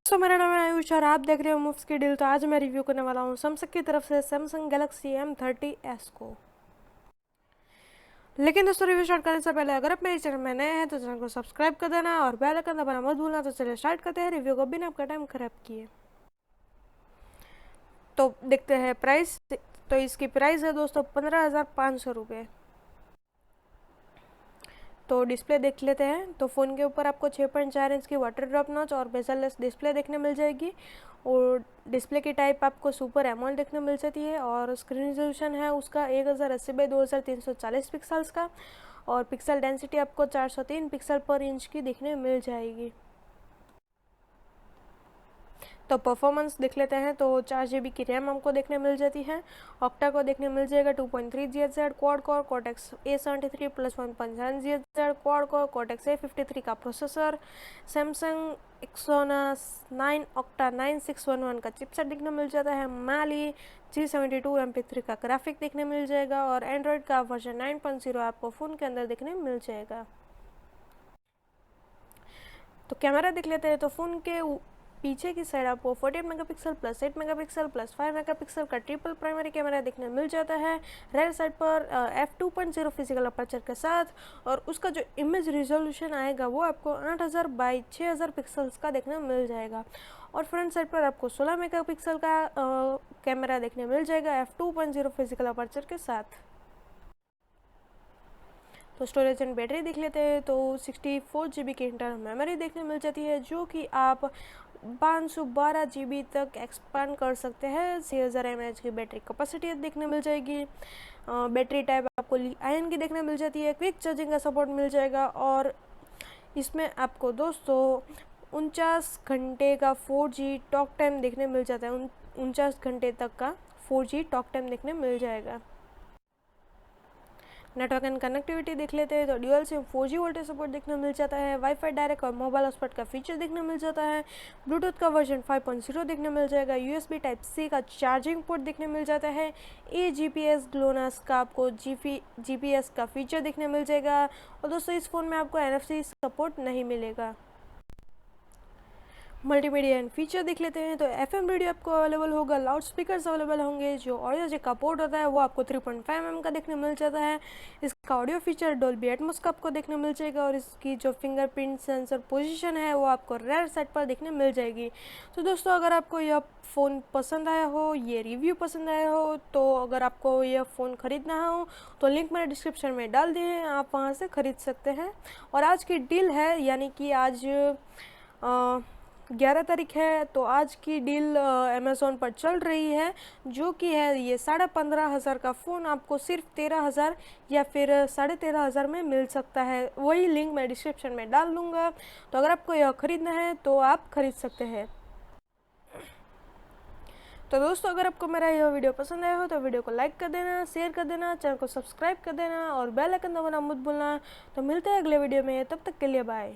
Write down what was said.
दोस्तों मेरा नाम है आयुष और आप देख रहे हो मुफ्त की डील। तो आज मैं रिव्यू करने वाला हूँ सैमसंग की तरफ से सैमसंग गैलेक्सी M30s को। लेकिन दोस्तों रिव्यू स्टार्ट करने से पहले अगर आप मेरे चैनल में नए हैं तो चैनल को सब्सक्राइब कर देना और बेल आइकन दबाना मत भूलना। तो चलिए स्टार्ट करते हैं रिव्यू को बिना आपका टाइम खराब किए। तो देखते हैं प्राइस। तो इसकी प्राइस है दोस्तों 15,500 रुपये। तो डिस्प्ले देख लेते हैं। तो फ़ोन के ऊपर आपको 6.4 इंच की वाटर ड्रॉप नॉच और बेजललेस डिस्प्ले देखने मिल जाएगी। और डिस्प्ले की टाइप आपको सुपर एमोलेड देखने मिल जाती है और स्क्रीन रेजोल्यूशन है उसका 1080x2340 पिक्सल्स का। और पिक्सल डेंसिटी आपको 403 पिक्सल पर इंच की देखने मिल जाएगी। तो परफॉर्मेंस देख लेते हैं। तो 4 GB की रैम हमको देखने मिल जाती है। ऑक्टा को देखने मिल जाएगा 2.3 GHz quad core cortex A73 plus 1.7 GHz quad core cortex A53 का प्रोसेसर। सैमसंग एक्सोनस 9 ऑक्टा 9611 का चिपसेट देखने मिल जाता है। माली G72 MP3 का ग्राफिक देखने मिल जाएगा और एंड्रॉयड का वर्जन 9.0 आपको फ़ोन के अंदर देखने मिल जाएगा। तो कैमरा देख लेते हैं। तो फ़ोन के पीछे की साइड आपको 48 megapixel plus 8 megapixel plus 5 megapixel का ट्रिपल प्राइमरी कैमरा देखने मिल जाता है। रेयर साइड पर f2.0 फिजिकल अपर्चर के साथ और उसका जो इमेज रिजोल्यूशन आएगा वो आपको 8000 बाई 6000 पिक्सल्स का देखने मिल जाएगा। और फ्रंट साइड पर आपको 16 मेगापिक्सल का कैमरा देखने मिल जाएगा f2.0 फिजिकल अपर्चर के साथ। तो स्टोरेज एंड बैटरी देख लेते हैं। तो 64 GB की इंटरनल मेमोरी देखने मिल जाती है जो कि आप 512 GB तक एक्सपांड कर सकते हैं। 6000 mAh की बैटरी कैपेसिटी देखने मिल जाएगी। बैटरी टाइप आपको आयन की देखने मिल जाती है। क्विक चार्जिंग का सपोर्ट मिल जाएगा और इसमें आपको दोस्तों 49 घंटे का 4G टॉक टाइम देखने मिल जाता है। 49 घंटे तक का 4G टॉक टाइम देखने मिल जाएगा। नेटवर्क एंड कनेक्टिविटी देख लेते हैं। तो dual SIM 4G voltage support देखने मिल जाता है। वाईफाई डायरेक्ट और मोबाइल हॉटस्पॉट का फीचर देखने मिल जाता है। ब्लूटूथ का वर्जन 5.0 देखने मिल जाएगा। USB टाइप C का चार्जिंग पोर्ट देखने मिल जाता है। GPS ग्लोनास का आपको GPS का फीचर देखने मिल जाएगा। और दोस्तों इस फ़ोन में आपको NFC सपोर्ट नहीं मिलेगा। मल्टीमीडिया एंड फीचर देख लेते हैं। तो FM रेडियो आपको अवेलेबल होगा। लाउड स्पीकर्स अवेलेबल होंगे। जो ऑडियो जैक का पोर्ट होता है वो आपको 3.5 mm का देखने मिल जाता है। इसका ऑडियो फीचर डॉल्बी एटमॉस का आपको देखने मिल जाएगा और इसकी जो फिंगरप्रिंट सेंसर पोजीशन है वो आपको रेयर साइड पर देखने मिल जाएगी। तो दोस्तों अगर आपको यह फ़ोन पसंद आया हो, ये रिव्यू पसंद आया हो, तो अगर आपको यह फ़ोन ख़रीदना हो तो लिंक मैंने डिस्क्रिप्शन में डाल दिए हैं, आप वहाँ से ख़रीद सकते हैं। और आज की डील है यानी कि आज 11 तारीख है तो आज की डील अमेज़ोन पर चल रही है जो कि है ये 15,500 का फ़ोन आपको सिर्फ 13,000 या फिर 13,500 में मिल सकता है। वही लिंक मैं डिस्क्रिप्शन में डाल दूँगा। तो अगर आपको यह ख़रीदना है तो आप ख़रीद सकते हैं। तो दोस्तों अगर आपको मेरा यह वीडियो पसंद आया हो तो वीडियो को लाइक कर देना, शेयर कर देना, चैनल को सब्सक्राइब कर देना और बेल आइकन दबाना मत भूलना। तो मिलते हैं अगले वीडियो में, तब तक के लिए बाय।